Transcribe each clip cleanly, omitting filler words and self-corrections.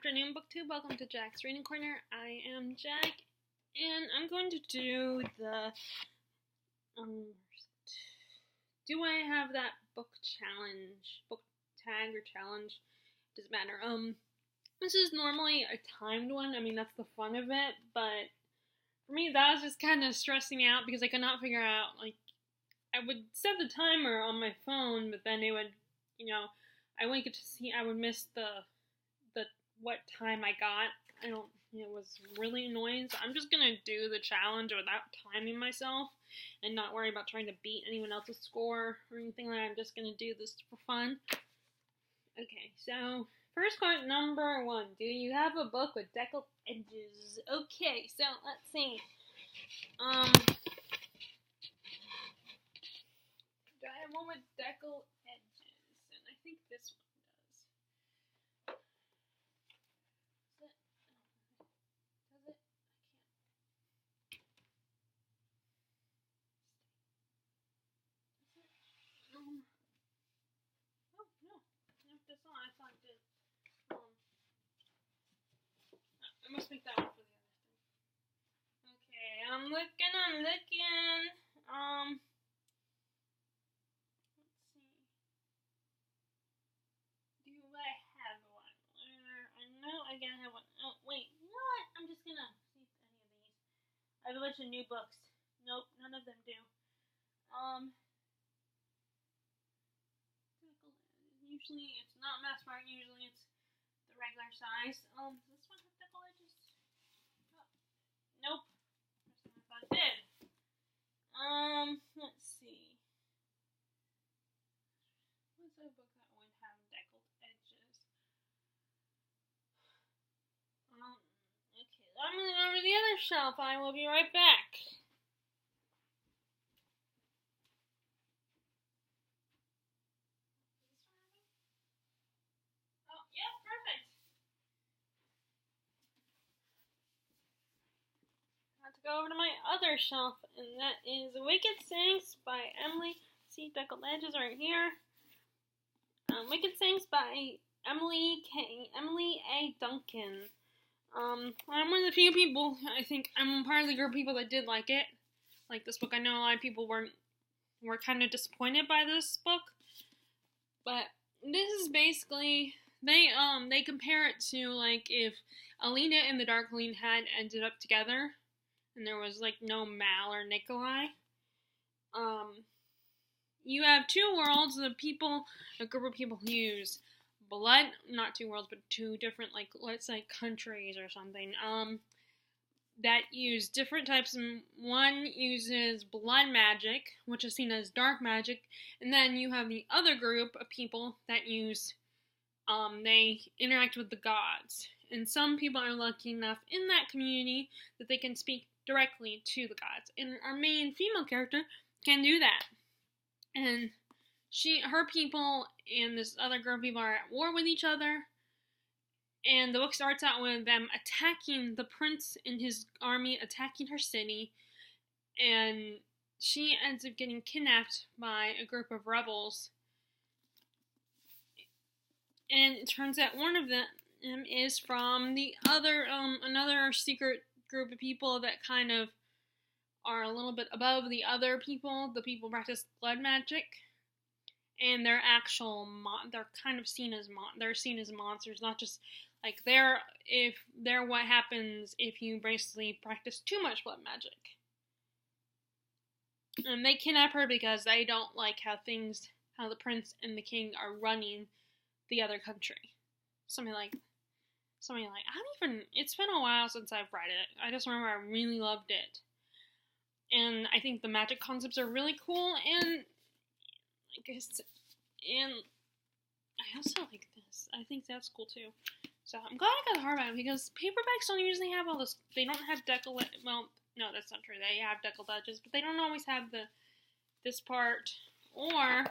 afternoon, BookTube. Welcome to Jack's Reading Corner. I am Jack, and I'm going to do the, do I have that book challenge, book tag or challenge, doesn't matter. This is normally a timed one. I mean, that's the fun of it, but for me, that was just kind of stressing me out because I could not figure out, like, I would set the timer on my phone, but then it would, I wouldn't get to see, I would miss the what time I got. It was really annoying, so I'm just gonna do the challenge without timing myself and not worry about trying to beat anyone else's score or anything like that. I'm just gonna do this for fun. Okay, so first question number 1. Do you have a book with deckled edges? Okay, so let's see. Do I have one with deckled edges? And I think this one does. Does it? I can't. Oh, no. Nope, that's not. I thought it did. I must make that one for the other thing. Okay, I'm looking. Let's see. Do I have one? I know I gotta have one. Oh, wait. You know what? I'm just gonna see if any of these. I have a bunch of new books. Nope, none of them do. Usually it's not mass market. Usually it's the regular size. Does this one have deckled edges? Oh. Nope. That's what I thought it did. Let's see. What's a book that would have deckled edges? Okay, I'm moving over to the other shelf. I will be right back. Oh, yeah, perfect. I have to go over to my other shelf, and that is Wicked Saints by Emily. See, deckled edges right here. Wicked Saints by Emily A. Duncan. I'm one of the few people, I think, I'm part of the group of people that did like it. Like this book. I know a lot of people were kind of disappointed by this book. But this is basically, they compare it to, like, if Alina and the Darkling had ended up together, and there was, like, no Mal or Nikolai. You have two worlds, a group of people who use blood, not two worlds, but two different, like, let's say countries or something, that use different types of, one uses blood magic, which is seen as dark magic, and then you have the other group of people that use, they interact with the gods, and some people are lucky enough in that community that they can speak directly to the gods, and our main female character can do that, and her people and this other group of people are at war with each other, and the book starts out with them attacking the prince and his army, attacking her city, and she ends up getting kidnapped by a group of rebels, and it turns out one of them is from the other, another secret group of people that kind of are a little bit above the other people. The people practice blood magic, and they're they're kind of seen as they're seen as monsters, not just like they're what happens if you basically practice too much blood magic. And they kidnap her because they don't like how the prince and the king are running the other country. Something like, it's been a while since I've read it. I just remember I really loved it. And I think the magic concepts are really cool, and I also like this. I think that's cool too. So I'm glad I got the hardback because paperbacks don't usually have all this. They don't have deckled. Well, no, that's not true. They have deckled edges, but they don't always have this part or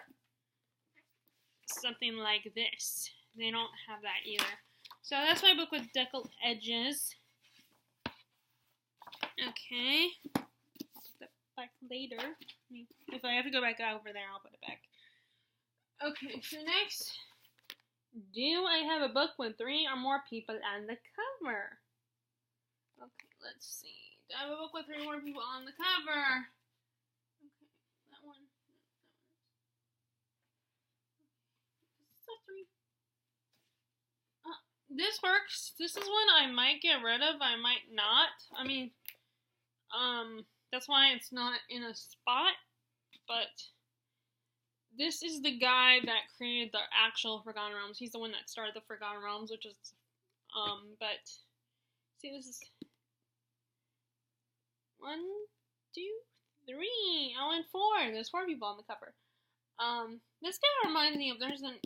something like this. They don't have that either. So that's my book with deckled edges. Okay. I'll put that back later. If I have to go back over there, I'll put it back. Okay, so next Do I have a book with 3 or more people on the cover? Okay, let's see. Do I have a book with 3 more people on the cover? Okay, that one. So 3. This works. This is one I might get rid of. I might not. I mean, that's why it's not in a spot. But this is the guy that created the actual Forgotten Realms. He's the one that started the Forgotten Realms, which is, but see, this is 1, 2, 3. Oh, and 4. There's 4 people on the cover. This guy reminds me of, there's an,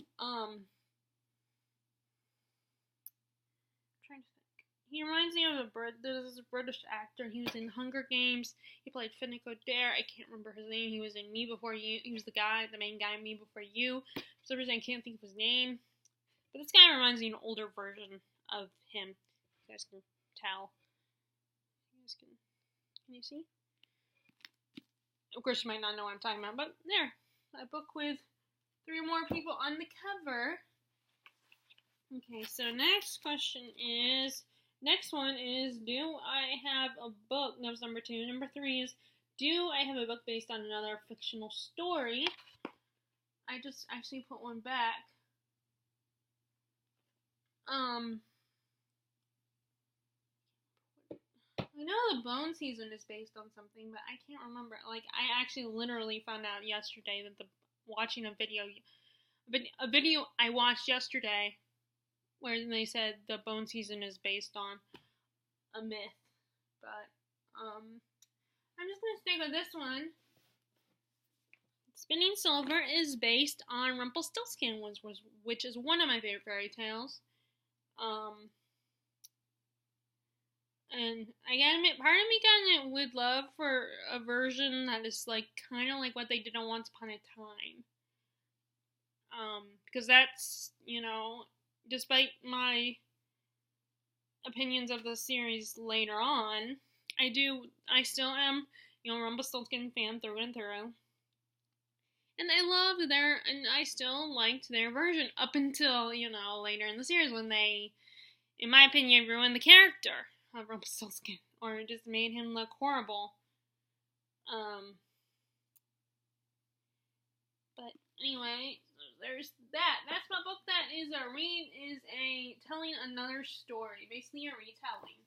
trying to think. He reminds me of there's a British actor. He was in Hunger Games. He played Finnick Odair. I can't remember his name. He was in Me Before You. He was the main guy in Me Before You. For some reason, I can't think of his name. But this guy reminds me of an older version of him. You guys can tell. Can you see? Of course, you might not know what I'm talking about, but there. A book with 3 more people on the cover. Okay, so next one is, do I have a book? That was number 2. Number 3 is, do I have a book based on another fictional story? I just actually put one back. I know the Bone Season is based on something, but I can't remember. Like, I actually literally found out yesterday that watching a video I watched yesterday where they said the Bone Season is based on a myth. But, I'm just gonna stick with this one. Spinning Silver is based on Rumpelstiltskin, which is one of my favorite fairy tales. And I gotta admit, part of me kind of would love for a version that is like kind of like what they did on Once Upon a Time. Because that's, despite my opinions of the series later on, I still am, Rumpelstiltskin fan through and through. And I still liked their version up until, later in the series when they, in my opinion, ruined the character of Rumpelstiltskin, or just made him look horrible. But anyway, there's that. That's my book. That is a telling another story, basically a retelling.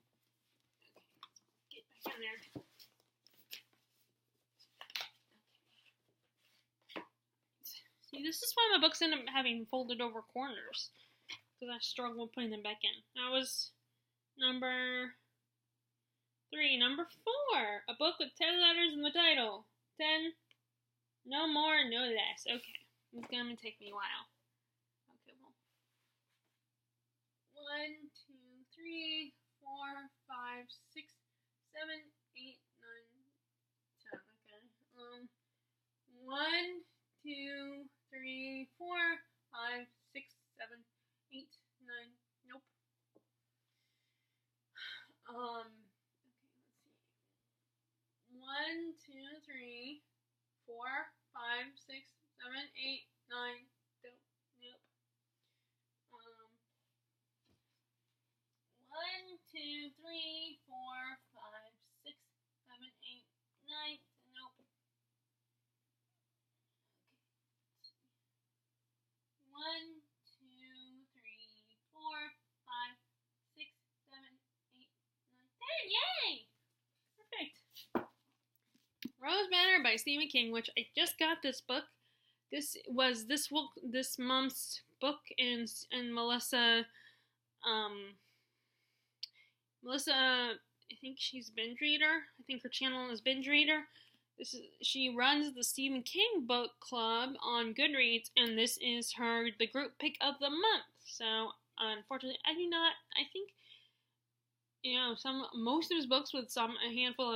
Okay, get back in there. See, this is why my books end up having folded over corners, because I struggle with putting them back in. That was number 3. Number 4, a book with 10 letters in the title. 10, no more, no less. Okay, it's gonna take me a while. Okay, well, 1, 2, 3, 4, 5, 6, 7, 8, 9, 10. Okay. 1, 2, 3, 4, 5, 6, 7, 8, 9. Nope. Okay, let's see. 1, 2, 3, 4, 5, 6, 7, 8, 9. Nope. 1, 2, 3, 4, 5, 6, 7, 8, 9. Nope. 1, 2, 3, 4, 5, 6, 7, 8, 9, 10. Yay! Perfect. Rose Banner by Stephen King, which I just got this book. This was this month's book, and Melissa, I think she's Binge Reader. I think her channel is Binge Reader. She runs the Stephen King book club on Goodreads, and this is the group pick of the month. So unfortunately, I think most of his books, with a handful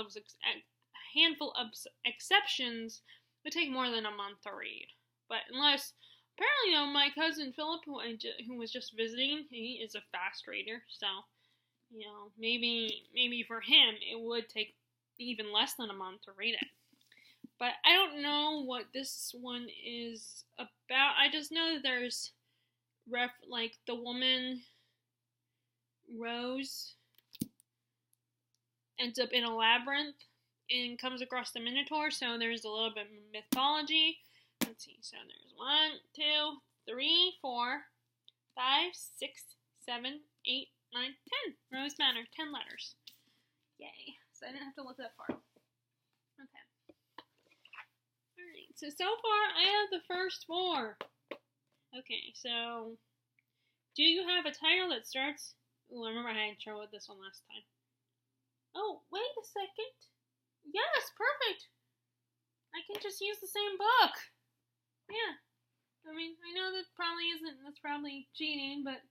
of exceptions, would take more than a month to read. But unless, apparently, my cousin Philip, who was just visiting, he is a fast reader, so maybe for him it would take even less than a month to read it. But I don't know what this one is about. I just know that there's like the woman Rose ends up in a labyrinth and comes across the Minotaur, so there's a little bit of mythology. Let's see, so there's 1, 2, 3, 4, 5, 6, 7, 8, 9, 10. Rose Manor, 10 letters. Yay. So I didn't have to look that far. Okay. Alright, so far I have the first 4. Okay, so do you have a title that starts... Ooh, I remember I had trouble with this one last time. Oh, wait a second. Yes, perfect. I can just use the same book. Yeah. I mean, I know that probably isn't, that's probably cheating, but...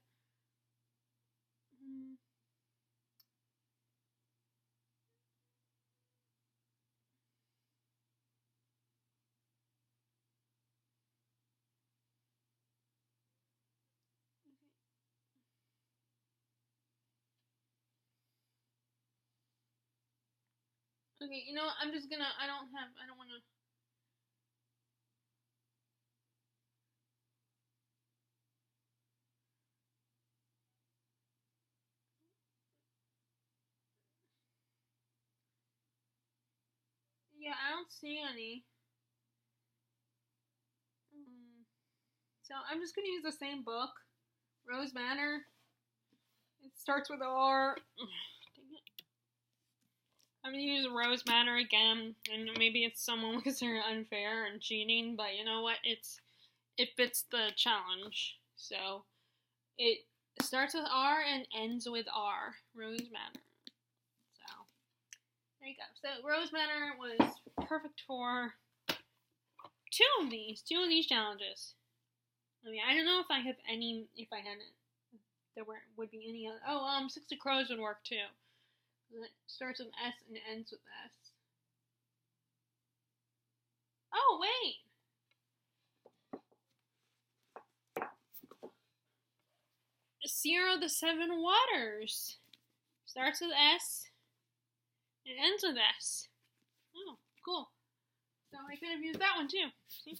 Okay, you know what? I'm just gonna, I don't wanna... Yeah, I don't see any. So I'm just gonna use the same book. Rose Manor. It starts with R. Dang it. I'm gonna use Rose Manor again, and maybe it's someone would consider unfair and cheating, but you know what? It fits the challenge. So it starts with R and ends with R. Rose Manor. So there you go. So Rose Manor was perfect for two of these challenges. I mean, I don't know if I have any. If I hadn't, there would be any other. Oh, Six of Crows would work too. It starts with S and ends with S. Oh wait. Seer of the Seven Waters. Starts with S and ends with S. Oh, cool. So I could have used that one too. See?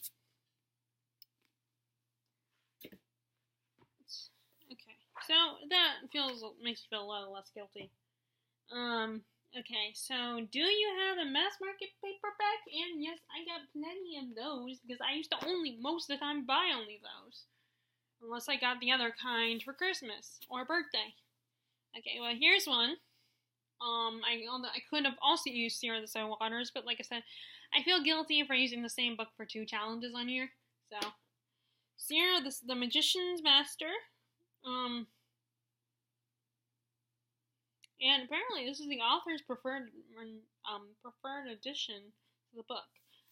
Okay. So that makes me feel a lot less guilty. Okay, so do you have a mass market paperback? And yes, I got plenty of those because I used to most of the time buy only those. Unless I got the other kind for Christmas or birthday. Okay, well here's one. I could have also used Seer of the Seven Waters, but like I said, I feel guilty for using the same book for 2 challenges on here. So, Seer of the Magician's Master. And apparently this is the author's preferred edition of the book.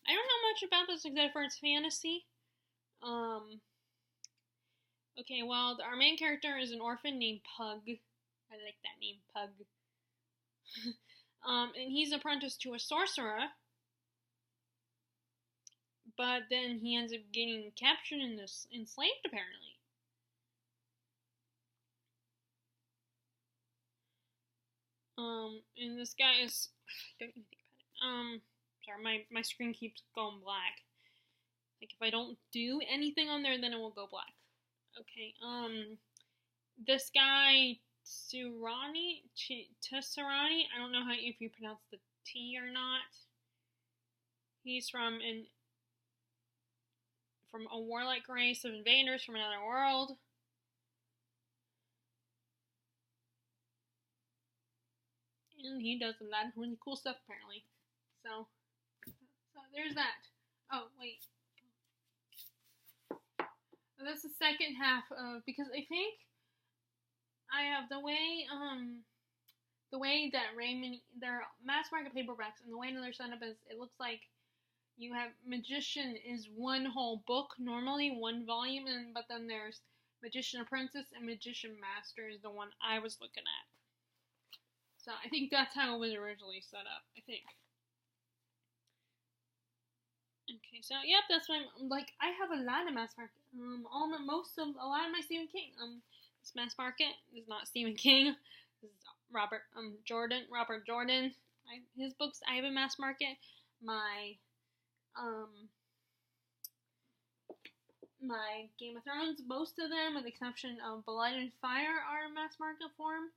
I don't know much about this except for its fantasy. Okay, well, our main character is an orphan named Pug. I like that name, Pug. And he's apprenticed to a sorcerer. But then he ends up getting captured and enslaved, apparently. And this guy is... Don't even think about it. Sorry, my screen keeps going black. Like, if I don't do anything on there, then it will go black. Okay, this guy, Tsurani, I don't know if you pronounce the T or not. He's from a warlike race of invaders from another world. And he does a lot of really cool stuff, apparently. So there's that. Oh, wait. That's the second half of, because I think I have the way that Raymond, they're mass market paperbacks, and the way that they're set up is, it looks like you have Magician is one whole book, normally one volume, but then there's Magician Apprentice and Magician Master is the one I was looking at. So I think that's how it was originally set up, I think. Okay, so yep, that's why I have a lot of mass market. A lot of my Stephen King. This mass market is not Stephen King. This is Robert Jordan. His books I have a mass market. My my Game of Thrones, most of them, with the exception of Blood and Fire, are in mass market form.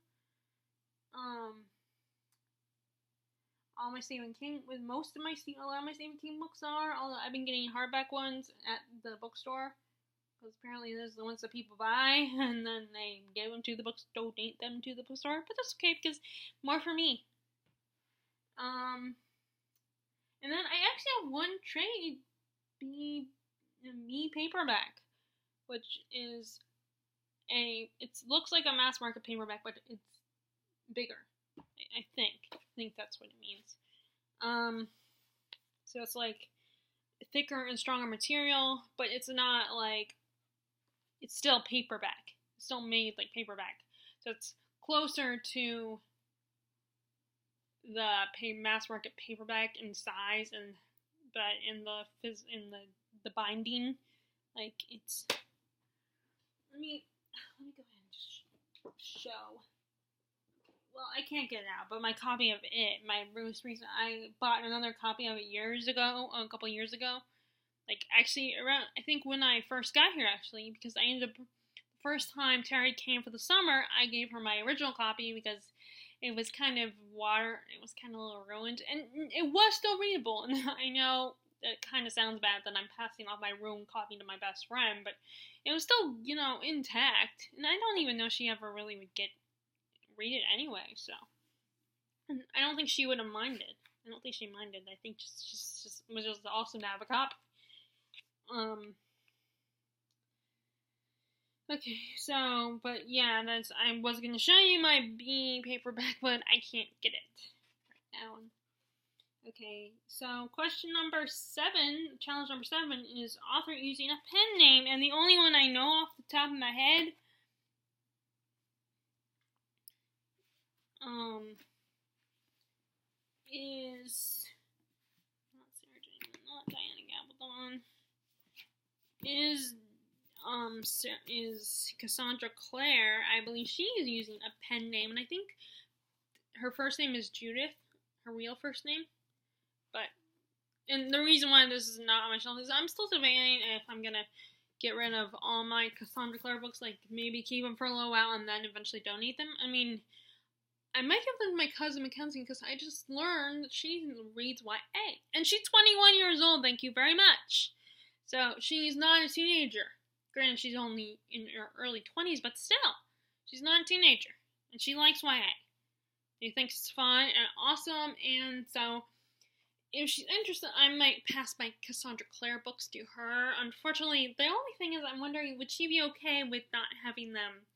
All my Stephen King, with most of my a lot of my Stephen King books are. Although I've been getting hardback ones at the bookstore, because apparently those are the ones that people buy, and then they give them to the books, donate them to the bookstore. But that's okay because more for me. And then I actually have one trade me paperback, which is it looks like a mass market paperback, but it's bigger. I think that's what it means. So it's like thicker and stronger material, but it's not like, it's still paperback. It's still made like paperback. So it's closer to the mass market paperback in size, and but in the binding, like it's. Let me go ahead and just show. Well, I can't get it out, but my copy of it, my most recent, I bought another copy of it a couple years ago. Like, actually, around, I think when I first got here, actually, because I ended up, the first time Terry came for the summer, I gave her my original copy because it was kind of it was kind of a little ruined, and it was still readable, and I know it kind of sounds bad that I'm passing off my ruined copy to my best friend, but it was still, intact, and I don't even know she ever really would read it anyway, so. And I don't think she would have minded. I don't think she minded. I think it was just awesome to have a copy. Okay, so, but yeah, I was gonna show you my B paperback, but I can't get it right now. Okay, so question number 7, challenge number 7 is author using a pen name, and the only one I know off the top of my head is not Sarah Jane, not Diana Gabaldon, is Cassandra Clare. I believe she is using a pen name, and I think her first name is Judith, her real first name. And the reason why this is not on my shelf is I'm still debating if I'm gonna get rid of all my Cassandra Clare books, like maybe keep them for a little while and then eventually donate them. I mean, I might give them to my cousin Mackenzie because I just learned that she reads YA. And she's 21 years old, thank you very much. So she's not a teenager. Granted, she's only in her early 20s, but still, she's not a teenager. And she likes YA. She thinks it's fun and awesome, and so if she's interested, I might pass my Cassandra Clare books to her. Unfortunately, the only thing is I'm wondering, would she be okay with not having them,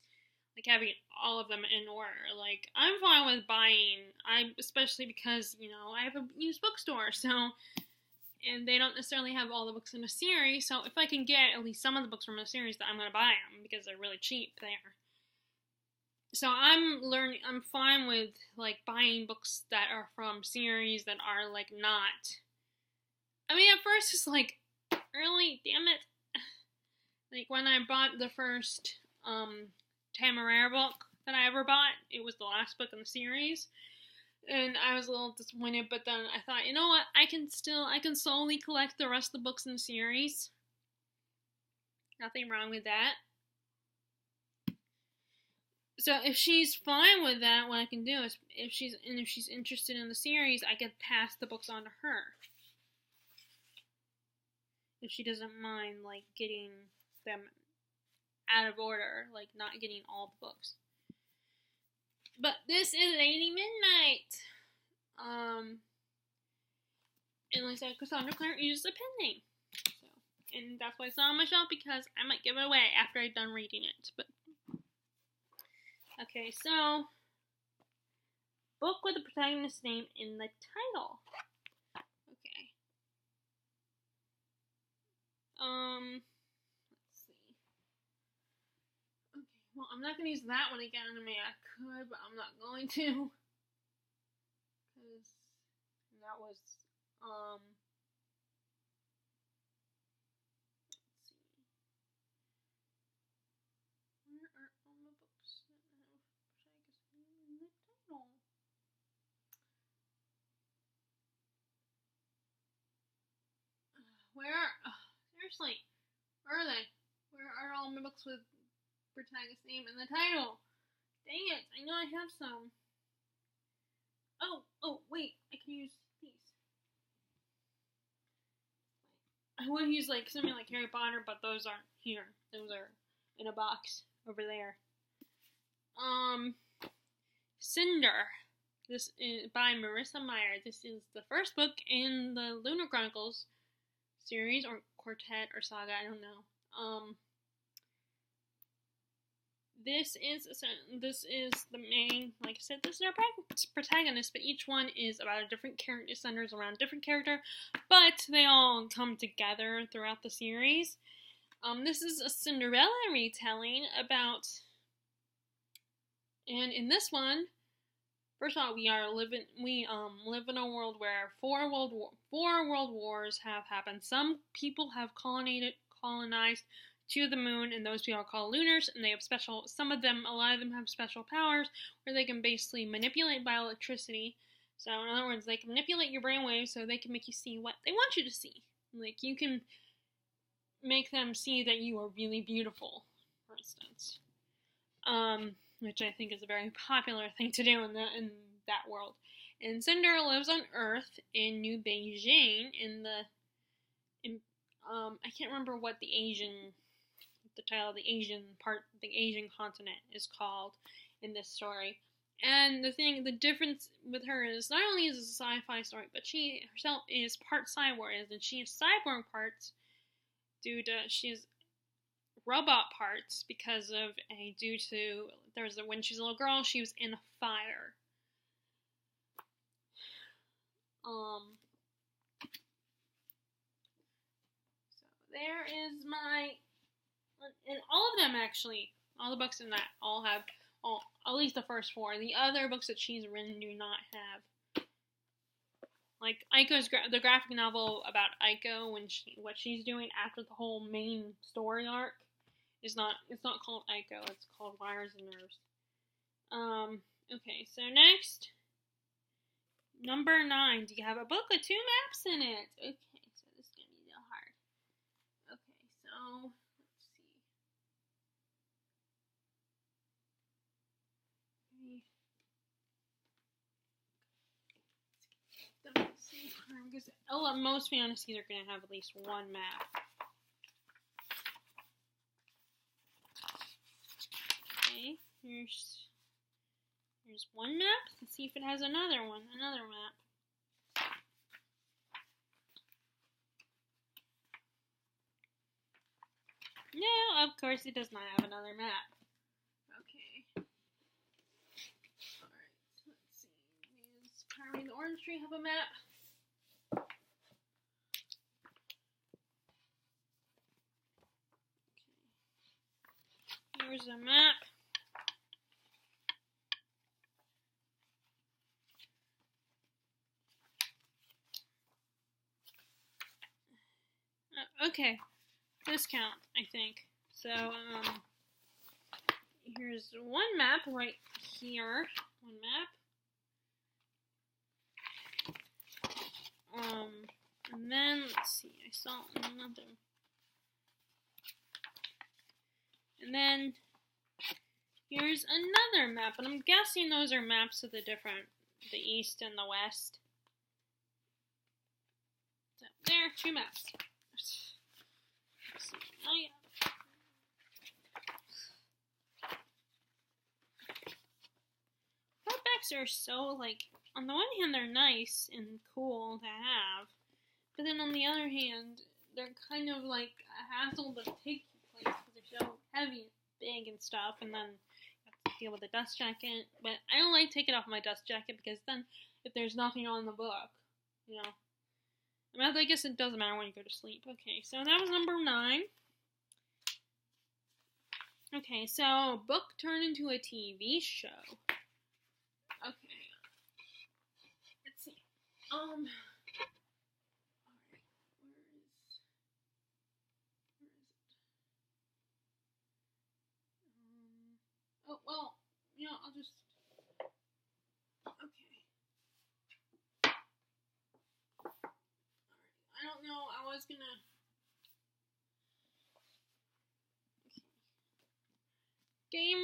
like having all of them in order? Like, I'm fine with buying, especially because, I have a used bookstore, so, and they don't necessarily have all the books in a series, so if I can get at least some of the books from a series, I'm going to buy them, because they're really cheap there. So I'm fine with, like, buying books that are from series that are, like, not. I mean, at first it's like, really? Damn it. Like, when I bought the first, Temeraire book that I ever bought, it was the last book in the series. And I was a little disappointed, but then I thought, you know what? I can slowly collect the rest of the books in the series. Nothing wrong with that. So if she's fine with that, what I can do is, if she's interested in the series, I can pass the books on to her. If she doesn't mind, like, getting them out of order, like, not getting all the books. But this is Lady Midnight. And like I said, Cassandra Clare uses a pen name. So, and that's why it's not on my shelf, because I might give it away after I'm done reading it. But okay, so book with the protagonist's name in the title. Okay. Let's see. Okay, well, I'm not gonna use that one again. I mean, I could, but I'm not going to, because that was let's see. Where are all my books that have protagonist's name in the title? Where? Seriously, where are they? all my books with protagonist name in the title. Dang it, I know I have some. Oh, wait, I can use these. I would use like something like Harry Potter, but those aren't here. Those are in a box over there. Cinder. This is by Marissa Meyer. This is the first book in the Lunar Chronicles series, or quartet, or saga, I don't know. This is the main, like I said, this is our protagonist, but each one is about a different character, centers around a different character, but they all come together throughout the series. This is a Cinderella retelling about, and in this one, first of all, we live in a world where four world wars have happened. Some people have colonized to the moon, and those people are called lunars, and they have a lot of them have special powers where they can basically manipulate by electricity. So in other words, they can manipulate your brainwaves so they can make you see what they want you to see. Like, you can make them see that you are really beautiful, for instance. Which I think is a very popular thing to do in that world. And Cinder lives on Earth in New Beijing I can't remember what the title of the Asian continent is called in this story. And the difference with her is not only is it a sci-fi story, but she herself is part cyborg, and she has cyborg parts she has robot parts because of when she was a little girl, she was in a fire. So there is and all of them actually, all the books in that all have, at least the first four. The other books that she's written do not have. Like Aiko's the graphic novel about Aiko what she's doing after the whole main story arc it's not called Aiko, it's called Wires and Nerves. Okay, so next, number 9. Do you have a book with 2 maps in it? Okay, so this is gonna be a little hard. Okay, so let's see. Because most fantasies are gonna have at least 1 map. Okay, here's 1 map. Let's see if it has another map. No, of course it does not have another map. Okay. Alright, let's see. Does Pyre and the Orange Tree have a map? Okay. Here's a map. Okay, discount, I think. So, here's 1 map right here. 1 map. And then, let's see, I saw another. And then, here's another map, and I'm guessing those are maps of the East and the West. So, there, 2 maps. Oh, yeah. Hardbacks are so, like, on the one hand, they're nice and cool to have, but then on the other hand, they're kind of like a hassle to take place because they're so heavy and big and stuff, and then you have to deal with the dust jacket. But I don't like taking off my dust jacket because then if there's nothing on the book, you know. I guess it doesn't matter when you go to sleep. Okay, so that was number 9. Okay, so book turned into a TV show. Okay. Let's see. Alright, where is it? Oh, well, I'll just, okay. I don't know, I was gonna, okay,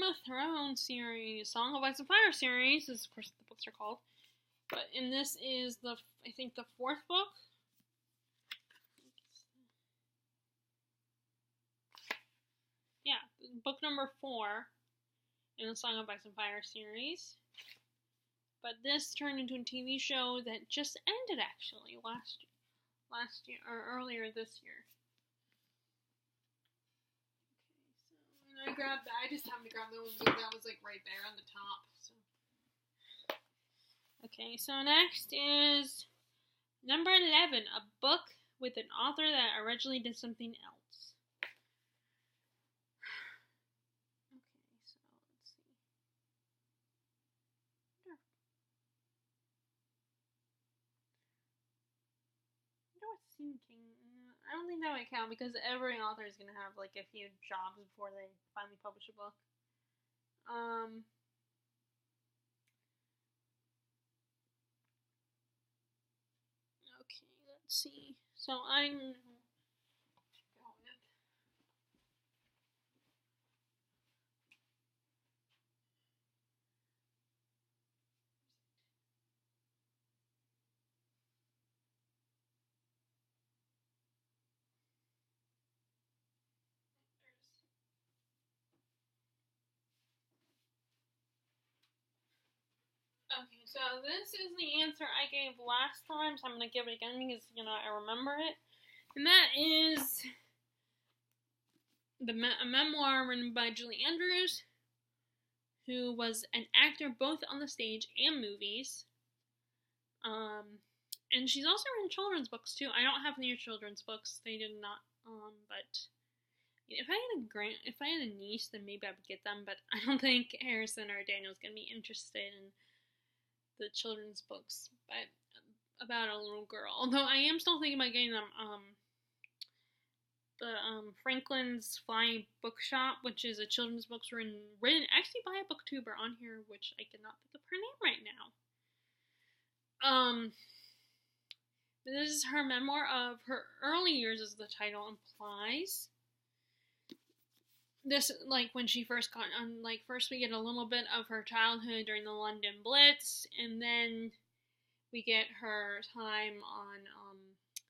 of Thrones series, Song of Ice and Fire series, is of course what the books are called. But in this is I think the fourth book. Yeah, book number 4 in the Song of Ice and Fire series. But this turned into a TV show that just ended actually last year or earlier this year. Okay, so I just happened to grab the one that was like right there on the top. So. Okay, so next is number 11, a book with an author that originally did something else. Stephen King. I don't think that would count because every author is gonna have like a few jobs before they finally publish a book. Okay, let's see. So I'm. Okay, so this is the answer I gave last time, so I'm going to give it again because, I remember it. And that is a memoir written by Julie Andrews, who was an actor both on the stage and movies. And she's also written children's books, too. I don't have any children's books. They did not, but if I had a niece, then maybe I would get them, but I don't think Harrison or Daniel's going to be interested in the children's books about a little girl. Although I am still thinking about getting them Franklin's Flying Bookshop, which is a children's book written actually by a booktuber on here, which I cannot think of her name right now. This is her memoir of her early years, as the title implies. This, when she first got on, first we get a little bit of her childhood during the London Blitz, and then we get her time on,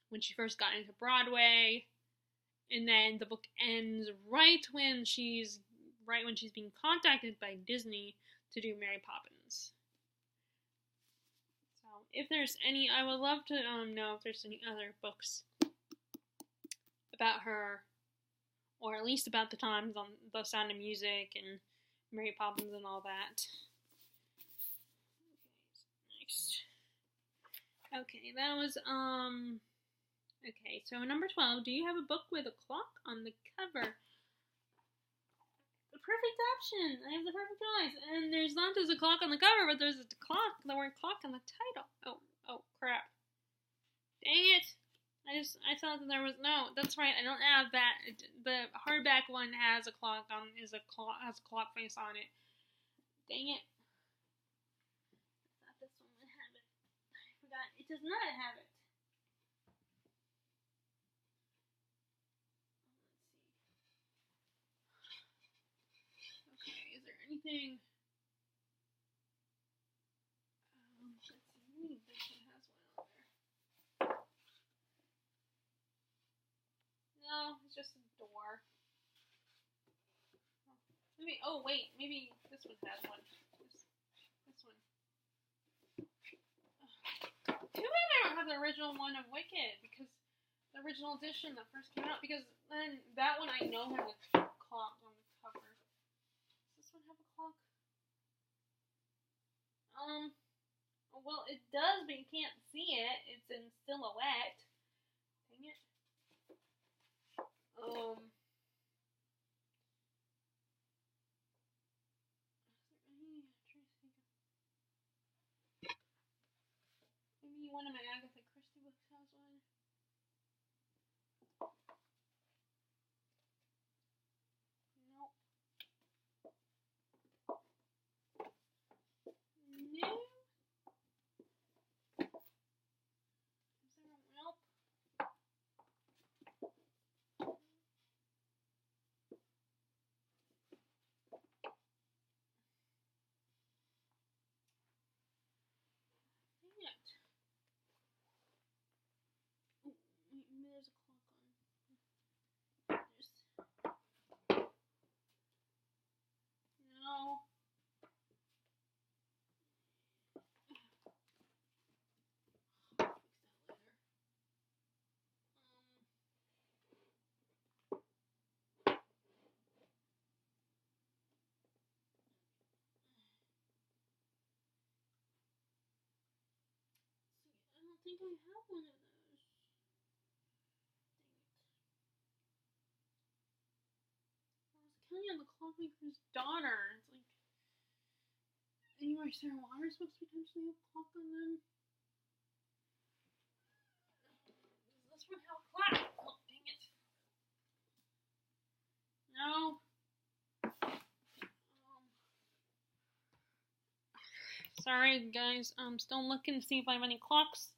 when she first got into Broadway, and then the book ends right when she's being contacted by Disney to do Mary Poppins. So, if there's any, I would love to know if there's any other books about her, or at least about the times on The Sound of Music and Mary Poppins and all that. Okay, next. Okay, that was, okay, so number 12, do you have a book with a clock on the cover? The perfect option! I have the perfect choice! And there's not just a clock on the cover, but there's the word clock on the title. Oh, crap. Dang it! I thought that there was that's right. I don't have that. The hardback one has a clock has a clock face on it. Dang it! I thought this one would have it. I forgot. It does not have it. Let's see. Okay, is there anything? Let's see. Maybe this one has one on there. No, it's just a door. Maybe. Oh wait, maybe this one has one. This one. Too bad I don't have the original one of Wicked, because the original edition that first came out, because then that one I know has a clock on the cover. Does this one have a clock? Well, it does, but you can't see it. It's in silhouette. Dang it. Maybe one of my Agatha Christie books has one. Nope. No. Is there a nope? think I have one of those. Dang it. I was counting on the clockmaker's daughter. It's like, anyway, Sarah Waters books potentially have clock on them. Does this one have a clock? Oh, dang it. No. Sorry, guys. I'm still looking to see if I have any clocks.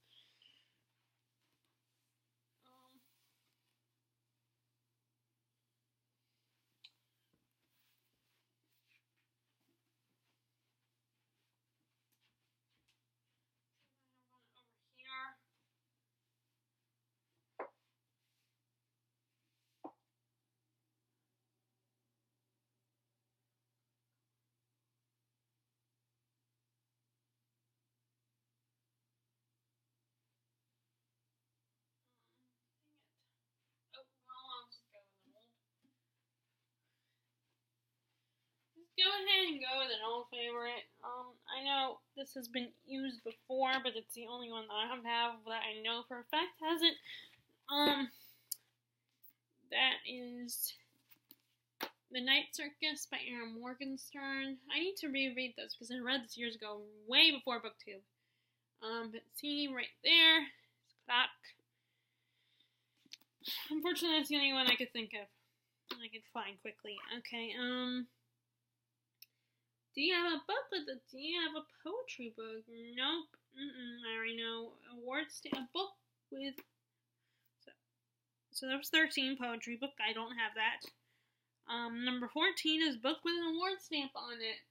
Go ahead and go with an old favorite. I know this has been used before, but it's the only one that I have that I know for a fact hasn't. That is The Night Circus by Aaron Morgenstern. I need to reread this because I read this years ago, way before BookTube. But see right there, it's clock. Unfortunately, that's the only one I could think of. I could find quickly. Okay, do you have a book do you have a poetry book? Nope. I already know. A book with. So that was 13, poetry book. I don't have that. Number 14 is book with an award stamp on it.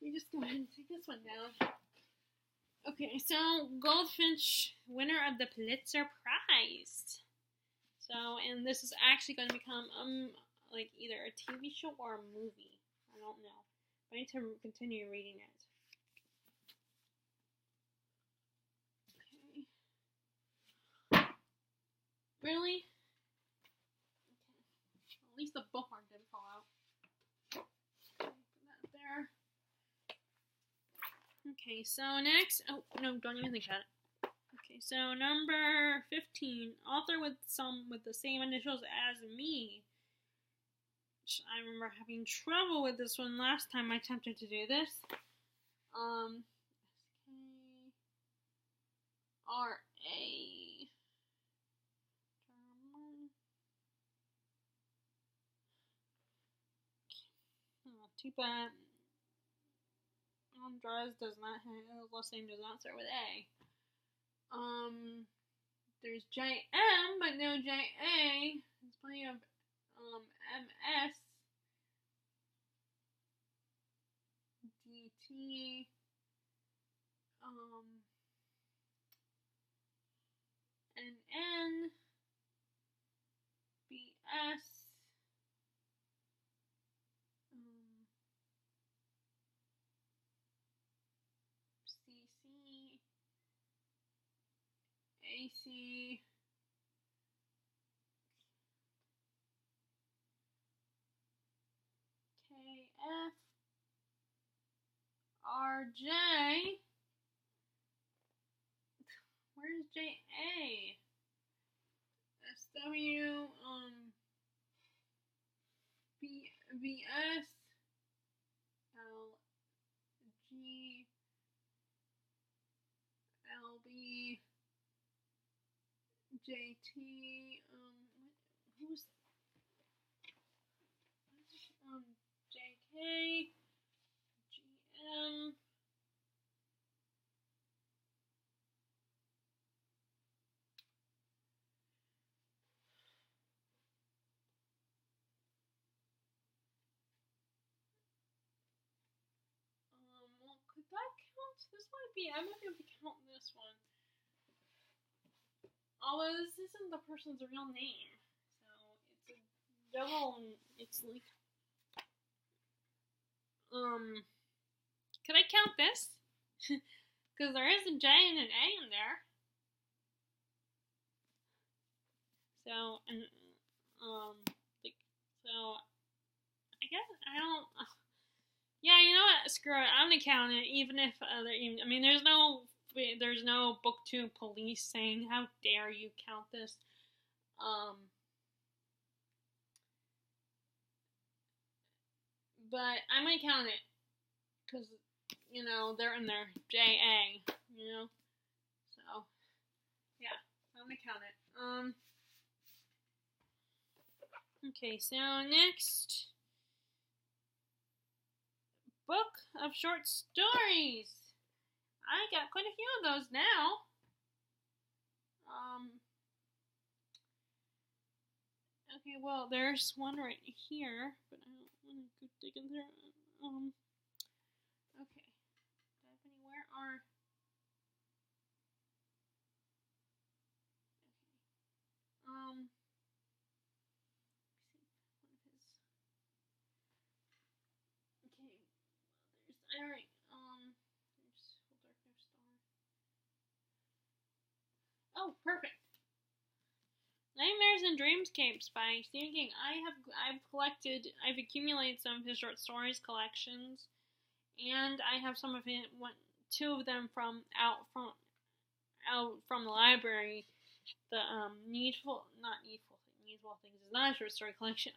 We just go ahead and take this one down. Okay, so Goldfinch, winner of the Pulitzer Prize. So, and this is actually going to become like either a TV show or a movie. I don't know. I need to continue reading it. Okay. Really? Okay. At least the bookmark didn't fall out. Okay, put that there. Okay, so next. Oh, no, don't even think about it. Okay, so number 15. Author with the same initials as me. I remember having trouble with this one last time I attempted to do this. S-K-R-A. Oh, too bad. Andres does not have, his last name does not start with A. There's J-M, but no J-A. There's plenty of M-S. D-T. N-N. B-S. C-C. A-C. K-F. R-J. Where's J-A? S-W. B-S. L-G. L-B. J-T. Who's J-K. G-M. Well, could that count? This might be, I might be able to count this one. Although this isn't the person's real name. So, it's a double, it's like, could I count this? Because there is a J and an A in there. So, and, so, I guess, I don't, yeah, you know what, screw it, I'm gonna count it, even if, I mean, there's no there's no BookTube police saying, how dare you count this. But I might count it, because, they're in their JA, so, yeah, I'm gonna count it. Okay, so next, book of short stories. I got quite a few of those now. Okay, well, there's one right here, but I don't want to go digging through. Okay, Stephanie, where are? Okay, okay, there's alright. There's Full Dark No Star. Oh, perfect. Nightmares and Dreamscapes by Stephen King. I've accumulated some of his short stories collections, and I have some of his, two of them from the library. The Needful Things is not a short story collection.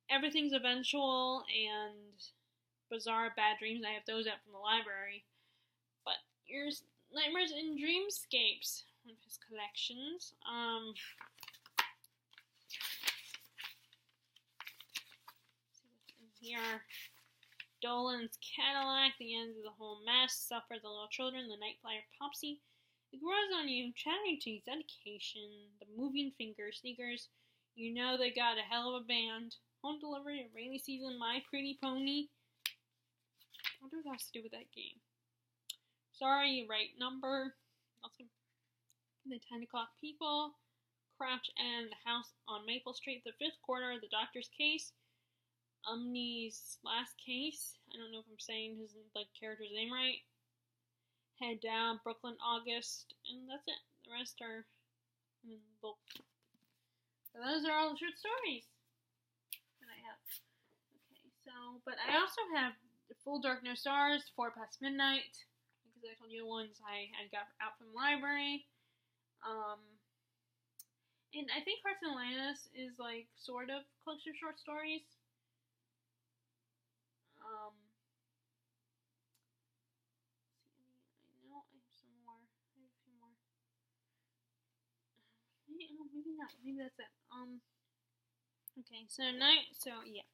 Everything's Eventual and Bizarre Bad Dreams. I have those out from the library. But here's Nightmares and Dreamscapes, one of his collections. See what's in here. Dolan's Cadillac, The End of the Whole Mess, Suffer the Little Children, The Night Flyer, Popsy, It Grows on You, Chatterjee, Dedication, The Moving Finger, Sneakers, You Know They Got a Hell of a Band, Home Delivery, Rainy Season, My Pretty Pony. I wonder what that has to do with that game. Sorry, Right Number. Also, The 10 O'Clock People, Crouch and the House on Maple Street, The Fifth Quarter, The Doctor's Case, Umni's Last Case. I don't know if I'm saying his character's name right. Head Down, Brooklyn August, and that's it. The rest are in the book. So those are all the short stories that I have. Okay, so, but I also have Full Dark No Stars, 4 Past Midnight, because I told you the ones I got out from the library. And I think Hearts of Atlantis is sort of collection of short stories. I know I have some more. I have a few more. Maybe not. Maybe that's it. Okay, yep.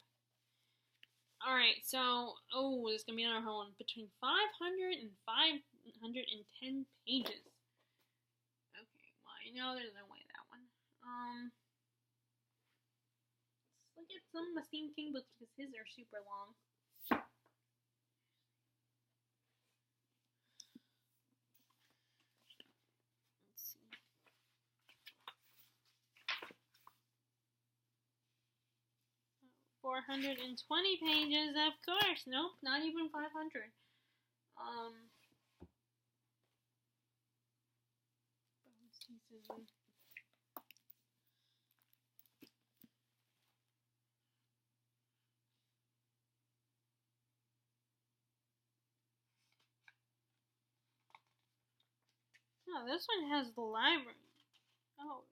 Alright, so, there's gonna be another one between 500 and 510 pages. Okay, well, I know there's no way that one. Let's look at some of the Stephen King books because his are super long. Let's see. Oh, 420 pages, of course. Nope, not even 500. Season. Oh, this one has the library. Oh.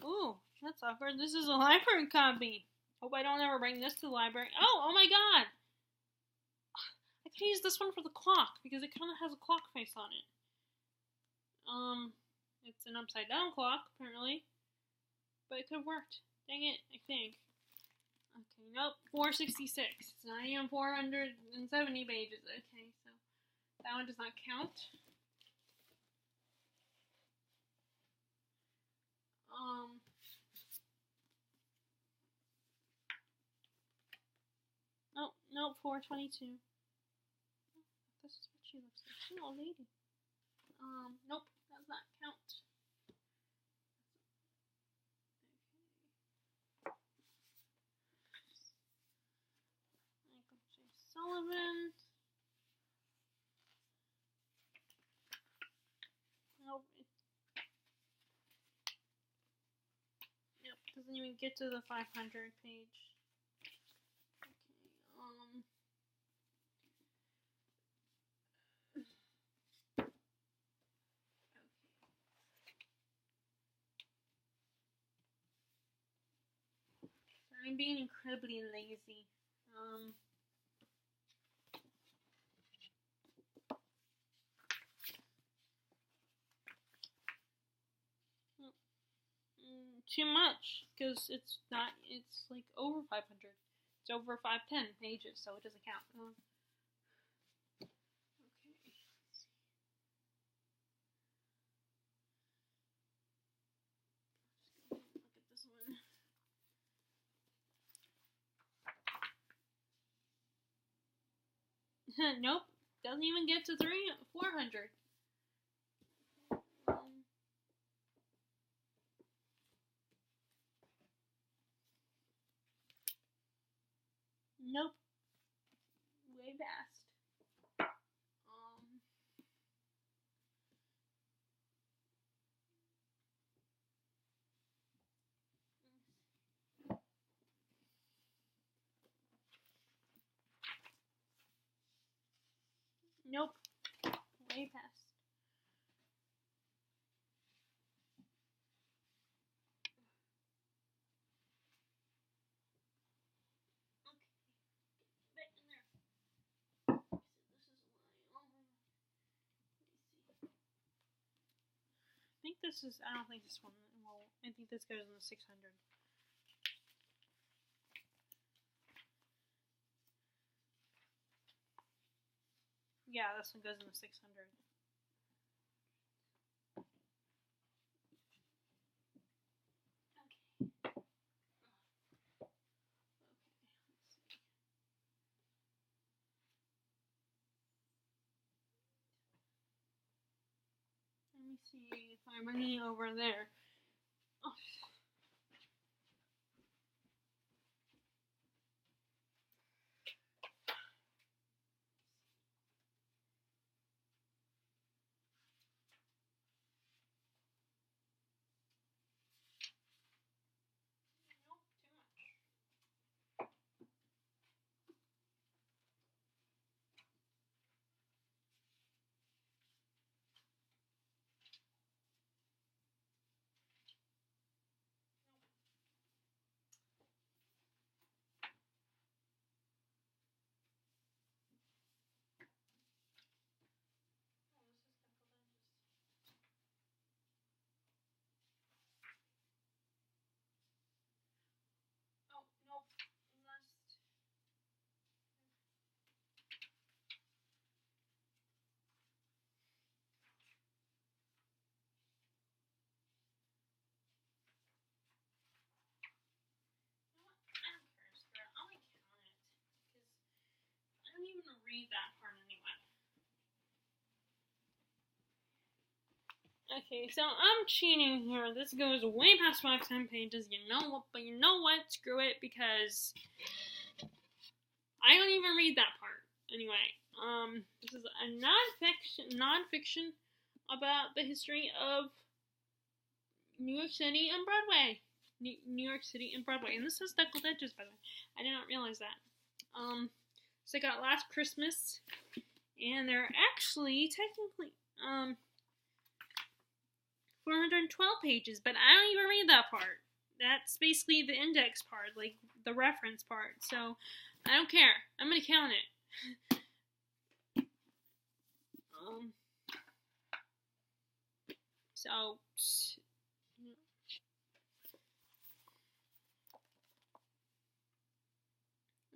Ooh, that's awkward. This is a library copy. Hope I don't ever bring this to the library. Oh my god! I can use this one for the clock, because it kind of has a clock face on it. It's an upside down clock, apparently. But it could have worked. Dang it, I think. Okay, nope, 466. It's not even 470 pages. Okay, so that one does not count. Oh, nope, 422. This is what she looks like. She's an old lady. Nope, does not count. Michael J. Sullivan. Nope. Nope, doesn't even get to the 500 page. Okay, I'm being incredibly lazy. Too much, because it's like over 500. It's over 510 pages, so it doesn't count. Okay. Look at this one. Nope. Doesn't even get to 400. Nope. Way past. Nope. Way past. I don't think this one, well, I think this goes in the 600. Yeah, this one goes in the 600. Let me see if I'm running over there. Oh. Read that part anyway. Okay, so I'm cheating here. This goes way past 510 pages. You know what? But you know what? Screw it, because I don't even read that part. Anyway, this is a nonfiction about the history of New York City and Broadway. New York City and Broadway, and this says Deckled Edges, by the way. I did not realize that. So I got Last Christmas, and they're actually technically 412 pages, but I don't even read that part. That's basically the index part, like the reference part. So I don't care. I'm gonna count it. So.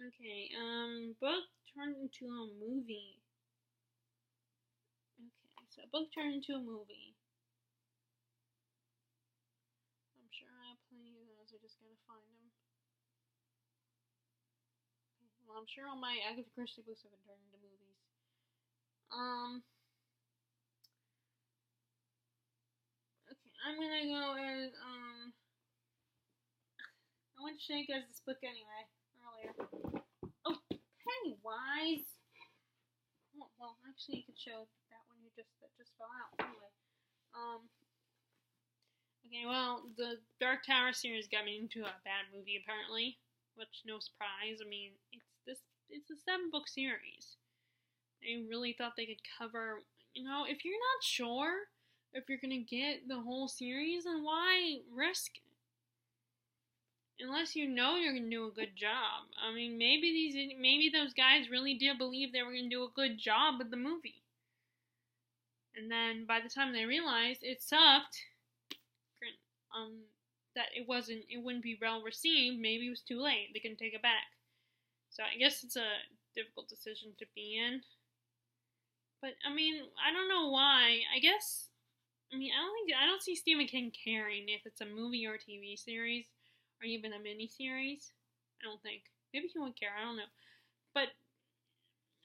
Okay, book turned into a movie. Okay, so book turned into a movie. I'm sure I have plenty of those, I just gotta find them. Okay, well, I'm sure all my Agatha Christie books have been turned into movies. Okay, I'm gonna go as, I want to show you guys this book anyway, earlier. Oh, Pennywise! Well, actually, you could show that one that just fell out. Anyway, okay, well, the Dark Tower series got me into a bad movie, apparently, which no surprise. I mean, it's a 7-book series. They really thought they could cover. If you're not sure if you're gonna get the whole series, then why risk it? unless you know you're gonna do a good job. I mean, maybe those guys really did believe they were gonna do a good job with the movie, and then by the time they realized it sucked, that it wouldn't be well received. Maybe it was too late. They couldn't take it back. So I guess it's a difficult decision to be in. But I mean, I don't know why. I don't see Stephen King caring if it's a movie or a TV series or even a miniseries. I don't think. Maybe he won't care. I don't know. But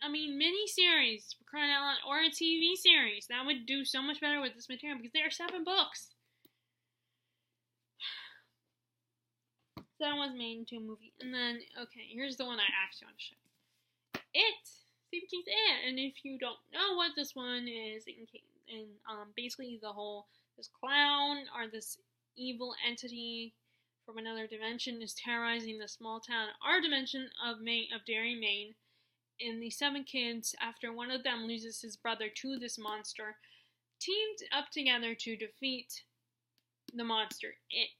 I mean, miniseries, for crying out loud, or a TV series that would do so much better with this material because there are 7 books. So that was made into a movie. And then, okay, here's the one I actually want to show you. It! Stephen King's It! And if you don't know what this one is, basically this clown or this evil entity from another dimension is terrorizing the small town, our dimension of Derry, Maine. And the 7 kids, after one of them loses his brother to this monster, teamed up together to defeat the monster, It.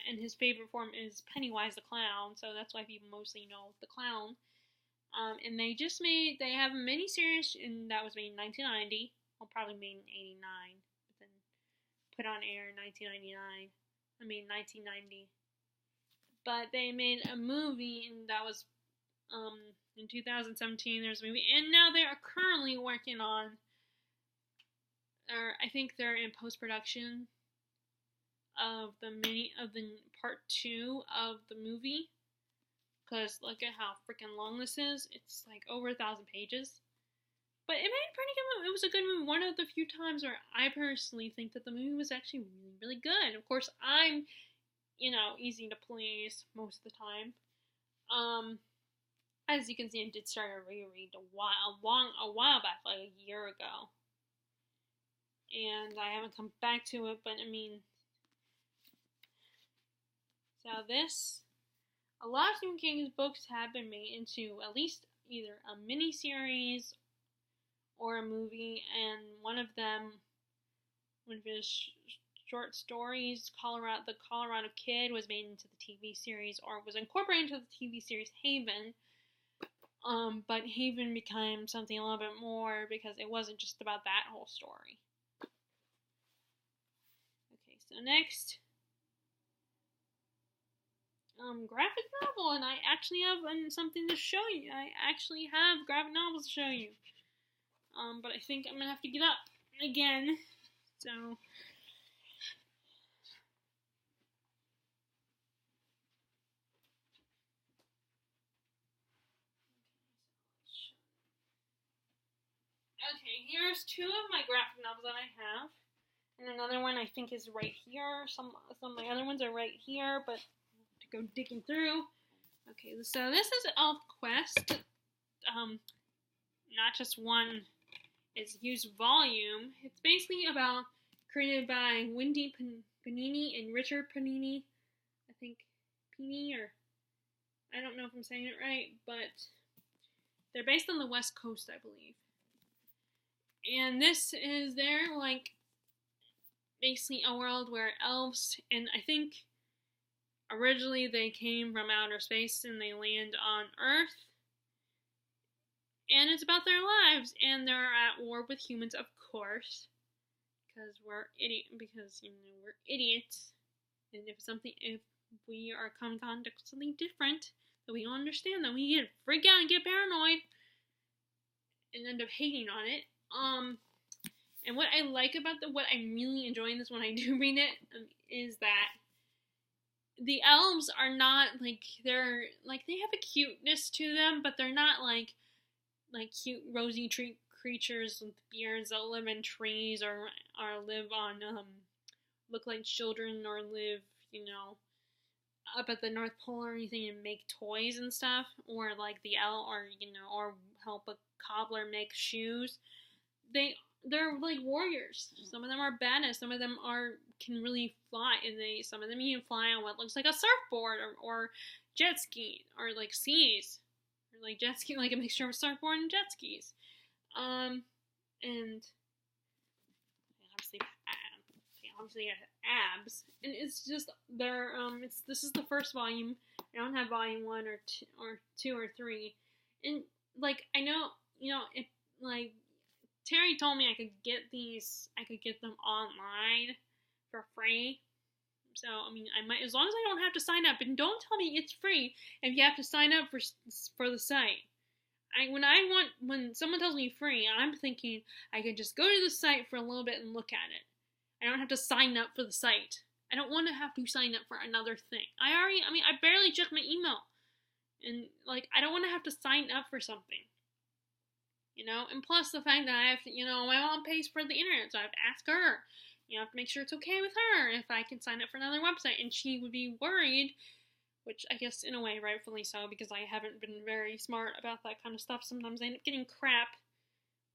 And his favorite form is Pennywise the Clown, so that's why people mostly know the clown. And they have a mini-series that was made in 1990, well, probably made in 89, but then put on air in 1990. But they made a movie, and that was, in 2017, there's a movie, and now they are currently working on, or I think they're in post-production of the part 2 of the movie, because look at how freaking long this is. It's like over 1,000 pages, but it made a pretty good movie. It was a good movie. One of the few times where I personally think that the movie was actually really, really good. Of course, I'm, easy to please most of the time. As you can see, I did start a reread a while back, like a year ago, and I haven't come back to it. But I mean. So a lot of Stephen King's books have been made into at least either a mini-series or a movie, and one of his short stories, The Colorado Kid, was made into the TV series, or was incorporated into the TV series Haven, but Haven became something a little bit more because it wasn't just about that whole story. Okay, so next. Graphic novel, and I actually have something to show you. I actually have graphic novels to show you. But I think I'm gonna have to get up again. So. Okay, here's 2 of my graphic novels that I have. And another one I think is right here. Some of my other ones are right here, but go digging through. Okay, so this is ElfQuest. Not just one, it's used volume. It's basically created by Wendy Panini and Richard Panini. I think Panini, or I don't know if I'm saying it right, but they're based on the West Coast, I believe. And this is basically a world where elves, and I think originally they came from outer space and they land on Earth. And it's about their lives, and they're at war with humans, of course, because we're idiots. And if we are coming in contact with something different that we don't understand, then we get freak out and get paranoid and end up hating on it. And what I like about what I'm really enjoying this when I do read it is that the elves are not they have a cuteness to them, but they're not like cute rosy tree creatures with beards that live in trees or live on look like children, or live up at the North Pole or anything and make toys and stuff, or like the elf, or help a cobbler make shoes. They're like warriors. Some of them are badass. Some of them can really fly, and some of them even fly on what looks like a surfboard or jet ski, or like skis, or like jet ski, like a mixture of surfboard and jet skis. And obviously obviously abs, and it's just they're this is the first volume. I don't have volume 1 or 2 or 3, and like I know if like Terry told me I could get them online for free. So I mean I might, as long as I don't have to sign up, and don't tell me it's free if you have to sign up for the site. When someone tells me free, I'm thinking I can just go to the site for a little bit and look at it. I don't have to sign up for the site. I don't want to have to sign up for another thing. I barely check my email. And, like, I don't want to have to sign up for something. And plus the fact that I have to, my mom pays for the internet, so I have to ask her. I have to make sure it's okay with her if I can sign up for another website. And she would be worried, which I guess in a way rightfully so, because I haven't been very smart about that kind of stuff. Sometimes I end up getting crap,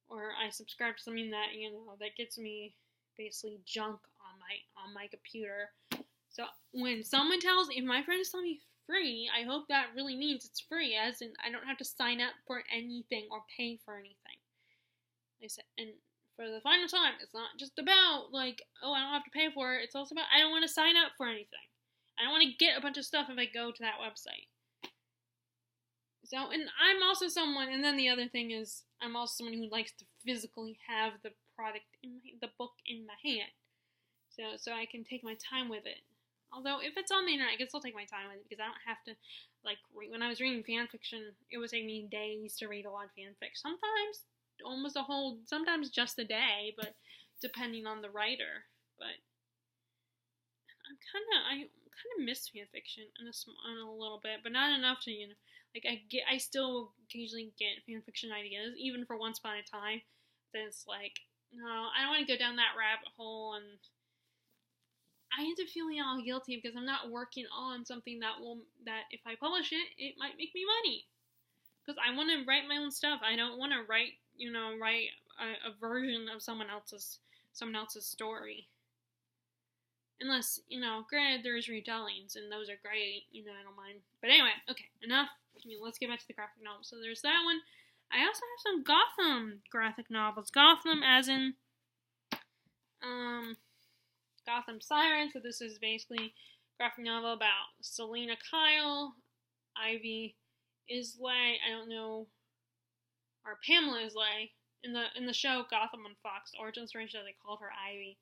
or I subscribe to something that that gets me basically junk on my computer. So when if my friends tell me free, I hope that really means it's free, as in I don't have to sign up for anything or pay for anything. Like I said, and for the final time, it's not just about like, oh, I don't have to pay for it. It's also about I don't want to sign up for anything. I don't want to get a bunch of stuff if I go to that website. So, and I'm also someone, and then the other thing is, I'm also someone who likes to physically have the the book in my hand. So I can take my time with it. Although, if it's on the internet, I can still take my time with it, because I don't have to, like, when I was reading fan fiction, it would take me days to read a lot of fanfic. Sometimes, sometimes just a day, but depending on the writer. But I kind of miss fanfiction in a little bit, but not enough to, I still occasionally get fanfiction ideas, even for Once Upon a Time. Then it's like, no, I don't want to go down that rabbit hole, and I end up feeling all guilty because I'm not working on something that if I publish it, it might make me money. Because I want to write my own stuff. I don't want to write a version of someone else's story. Unless, granted, there's retellings, and those are great, I don't mind. But anyway, okay, enough. Let's get back to the graphic novel. So there's that one. I also have some Gotham graphic novels. Gotham as in, Gotham Siren. So this is basically a graphic novel about Selena Kyle, Ivy Islay, or Pamela Islay. In the show Gotham on Fox, Origin Story show, they called her Ivy.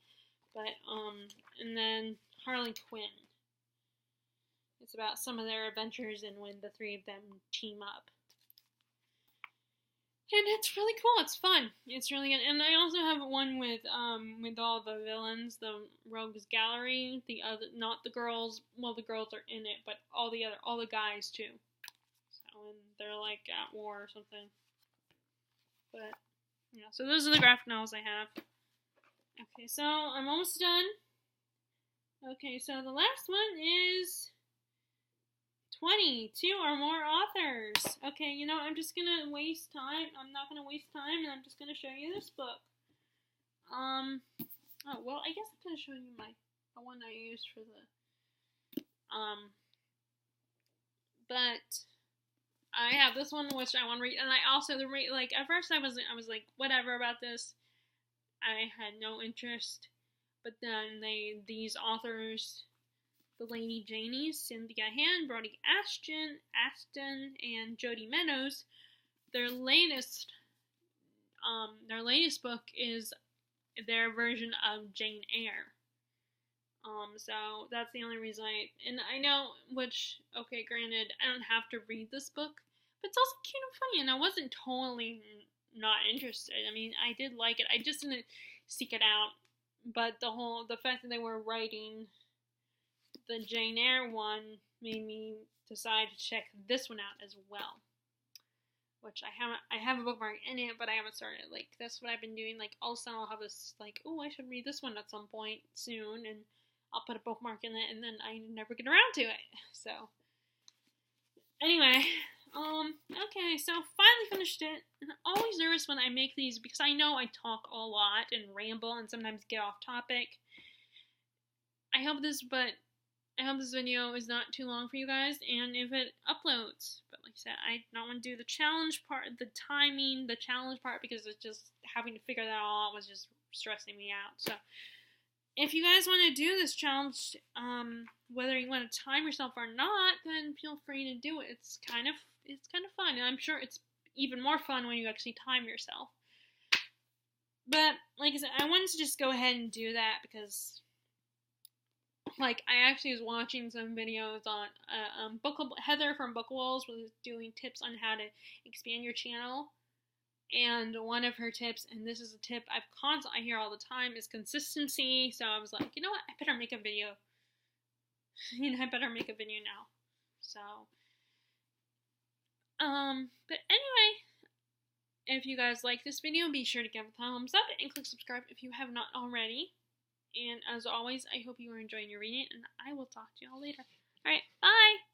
But, and then Harley Quinn. It's about some of their adventures and when the three of them team up. And it's really cool. It's fun. It's really good. And I also have one with all the villains, the Rogues Gallery, not the girls. Well, the girls are in it, but all the guys too. So, and they're like at war or something. But, so those are the graphic novels I have. Okay, so I'm almost done. Okay, so the last one is 22 or more authors. Okay, I'm just gonna waste time. I'm not gonna waste time, and I'm just gonna show you this book. Oh, well, I guess I'm gonna show you the one I used for the, but I have this one which I want to read, and I also, at first I was like, whatever about this. I had no interest, but then these authors, the Lady Janies, Cynthia Hand, Brody Ashton, and Jody Meadows, their latest book is their version of Jane Eyre. So that's the only reason I know, okay, granted, I don't have to read this book, but it's also cute and funny, and I wasn't totally not interested. I mean, I did like it. I just didn't seek it out. But the fact that they were writing the Jane Eyre one made me decide to check this one out as well. Which I have a bookmark in it, but I haven't started. Like, that's what I've been doing. Like, all of a sudden I'll have this, like, oh, I should read this one at some point soon, and I'll put a bookmark in it, and then I never get around to it. So, anyway, okay, so finally finished it. And I'm always nervous when I make these because I know I talk a lot and ramble and sometimes get off topic. I hope this video is not too long for you guys, and if it uploads. But like I said, I don't want to do the challenge part, the challenge part, because it's just having to figure that all out was just stressing me out. So if you guys want to do this challenge, whether you want to time yourself or not, then feel free to do it. It's kind of fun, and I'm sure it's even more fun when you actually time yourself. But like I said, I wanted to just go ahead and do that because, like, I actually was watching some videos on Heather from Book Walls was doing tips on how to expand your channel. And one of her tips, and this is a tip I hear all the time, is consistency. So I was like, you know what? I better make a video. I better make a video now. So, but anyway, if you guys like this video, be sure to give a thumbs up and click subscribe if you have not already. And as always, I hope you are enjoying your reading, and I will talk to y'all later. Alright, bye!